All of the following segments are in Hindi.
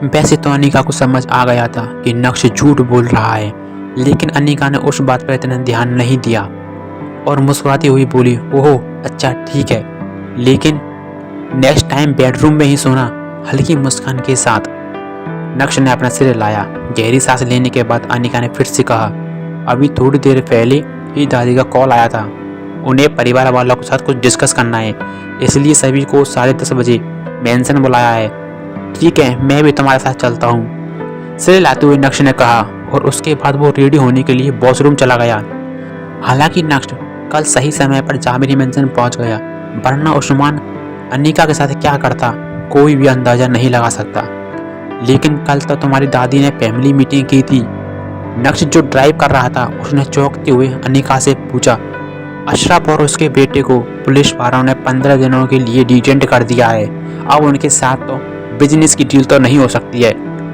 वैसे तो अनिका को समझ आ गया था कि नक्श झूठ बोल रहा है, लेकिन अनिका ने उस बात पर इतना ध्यान नहीं दिया और मुस्कुराती हुई बोली, ओहो अच्छा ठीक है, लेकिन नेक्स्ट टाइम बेडरूम में ही सोना। हल्की मुस्कान के साथ नक्श ने अपना सिर हिलाया। गहरी सांस लेने के बाद अनिका ने फिर से कहा, अभी थोड़ी देर पहले ही दादी का कॉल आया था, उन्हें परिवार वालों के साथ कुछ डिस्कस करना है, इसलिए सभी को 10:30 बजे मेंशन बुलाया है। ठीक है, मैं भी तुम्हारे साथ चलता हूँ, सिर हिलाते हुए नक्श ने कहा, और उसके बाद वो रेडी होने के लिए वॉशरूम चला गया। हालांकि नक्श कल सही समय पर जामिनी मेंशन पहुंच गया, वरना उस्मान अनिका के साथ क्या करता कोई भी अंदाजा नहीं लगा सकता। लेकिन कल तो तुम्हारी दादी ने फैमिली मीटिंग की थी। नक्श जो ड्राइव कर रहा था उसने चौंकते हुए अनिका से पूछा, अशरफ और उसके बेटे को पुलिस वालों ने 15 दिनों के लिए डिटेंट कर दिया है। अब उनके साथ तो बिजनेस की डील तो नहीं हो सकती है,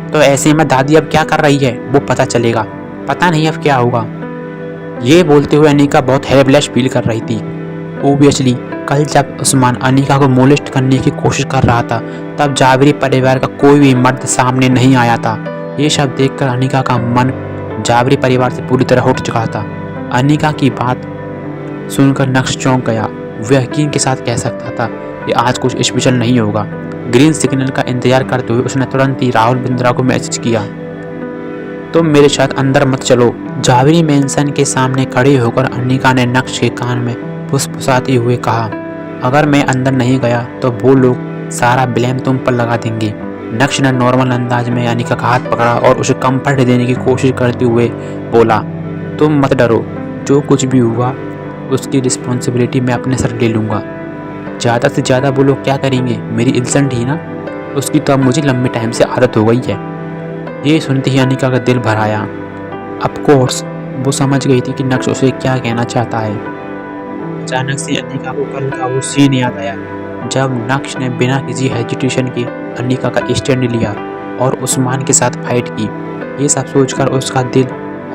तो ऐसे में दादी अब क्या कर रही है वो पता चलेगा, पता नहीं अब क्या होगा। ये बोलते हुए अनिका बहुत हेल्पलेस फील कर रही थी। ओबियसली कल जब उस्मान अनिका को मोलेस्ट करने की कोशिश कर रहा था, तब जाबरी परिवार का कोई भी मर्द सामने नहीं आया था। ये सब देखकर अनिका का मन जाबरी परिवार से पूरी तरह उठ चुका था। अनिका की बात सुनकर नक्श चौंक गया। वह यकीन के साथ कह सकता था कि आज कुछ स्पेशल नहीं होगा। ग्रीन सिग्नल का इंतजार करते हुए उसने तुरंत ही राहुल बिंद्रा को मैसेज किया, तुम मेरे साथ अंदर मत चलो। जाबरी मेंशन के सामने खड़े होकर अनिका ने नक्श के कान में फुसफुसाते हुए कहा, अगर मैं अंदर नहीं गया तो वो लोग सारा ब्लेम तुम पर लगा देंगे। नक्श ने नॉर्मल अंदाज में अनिका का हाथ पकड़ा और उसे कंफर्ट देने की कोशिश करते हुए बोला, तुम मत डरो, जो कुछ भी हुआ उसकी रिस्पॉन्सिबिलिटी मैं अपने सर ले लूँगा। ज़्यादा से ज़्यादा वो लोग क्या करेंगे, मेरी इंसल्ट ही ना, उसकी तो अब मुझे लंबे टाइम से आदत हो गई है। ये सुनते ही अनिका का दिल भर आया। ऑफकोर्स वो समझ गई थी कि नक्श उसे क्या कहना चाहता है। अचानक से अनिका को कल का वो सीन याद आया जब नक्श ने बिना किसी हेजिटेशन के अनिका का स्टैंड लिया और उस्मान के साथ फाइट की। ये सब सोचकर उसका दिल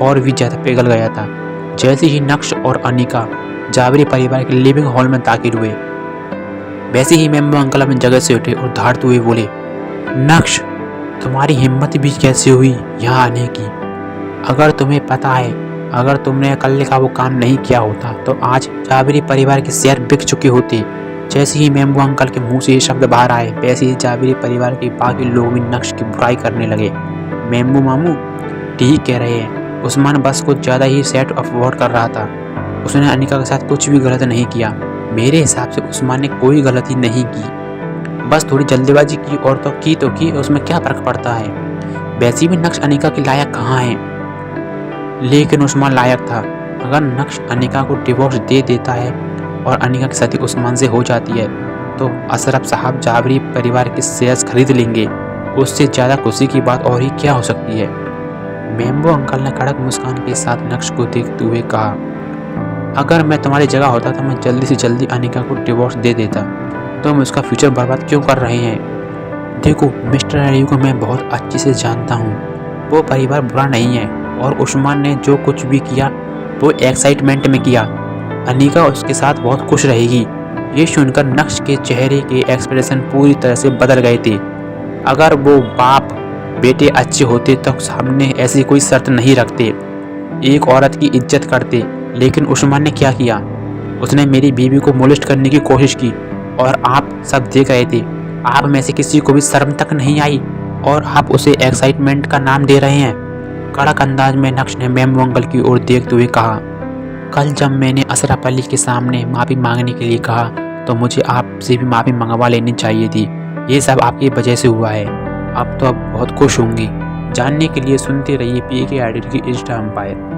और भी ज़्यादा पिघल गया था। जैसे ही नक्श और अनिका जाबरी परिवार के लिविंग हॉल में दाखिल हुए, वैसे ही मेम्बो अंकल अपनी जगह से उठे और धाड़ते हुए बोले, नक्श तुम्हारी हिम्मत भी कैसे हुई यहाँ आने की? अगर तुम्हें पता है, अगर तुमने कल का वो काम नहीं किया होता तो आज जाबरी परिवार के शेयर बिक चुके होते। जैसे ही मेम्बो अंकल के मुंह से ये शब्द बाहर आए, वैसे ही जाबरी परिवार के बाकी लोग भी नक्श की बुराई करने लगे। मेम्बो मामू ठीक कह रहे हैं, उस्मान बस कुछ ज़्यादा ही सेट ऑफ वर्ड कर रहा था। उसने अनिका के साथ कुछ भी गलत नहीं किया। मेरे हिसाब से उस्मान ने कोई गलती नहीं की, बस थोड़ी जल्दीबाजी की, और तो की, उसमें क्या फ़र्क पड़ता है। वैसे भी नक्श अनिका के लायक कहाँ है, लेकिन उस्मान लायक था। अगर नक्श अनिका को डिवोर्स दे देता है और अनिका की शादी उस्मान से हो जाती है तो अशरफ साहब जाबरी परिवार के शेयर्स खरीद लेंगे। उससे ज़्यादा खुशी की बात और ही क्या हो सकती है। मेम्बो अंकल ने कड़क मुस्कान के साथ नक्श को देखते हुए कहा, अगर मैं तुम्हारी जगह होता तो मैं जल्दी से जल्दी अनिका को डिवोर्स दे देता। तुम उसका फ्यूचर बर्बाद क्यों कर रहे हैं? देखो मिस्टर अली को मैं बहुत अच्छे से जानता हूँ, वो परिवार बुरा नहीं है, और उस्मान ने जो कुछ भी किया वो एक्साइटमेंट में किया। अनिका उसके साथ बहुत खुश रहेगी। ये सुनकर नक्श के चेहरे के एक्सप्रेशन पूरी तरह से बदल गए थे। अगर वो बाप बेटे अच्छे होते तो सामने ऐसी कोई शर्त नहीं रखते, एक औरत की इज्जत करते। लेकिन उस्मान ने क्या किया? उसने मेरी बीवी को मोलेस्ट करने की कोशिश की और आप सब देख रहे थे। आप में से किसी को भी शर्म तक नहीं आई और आप उसे एक्साइटमेंट का नाम दे रहे हैं। कड़क अंदाज में नक्श ने मेम्बो अंकल की ओर देखते हुए कहा, कल जब मैंने अशरफ अली के सामने माफ़ी मांगने के लिए कहा तो मुझे आपसे भी माफ़ी मंगवा लेनी चाहिए थी। ये सब आपकी वजह से हुआ है। अब तो आप बहुत खुश होंगी। जानने के लिए सुनते रहिए PK आइडियल की इंस्टा एम्पायर।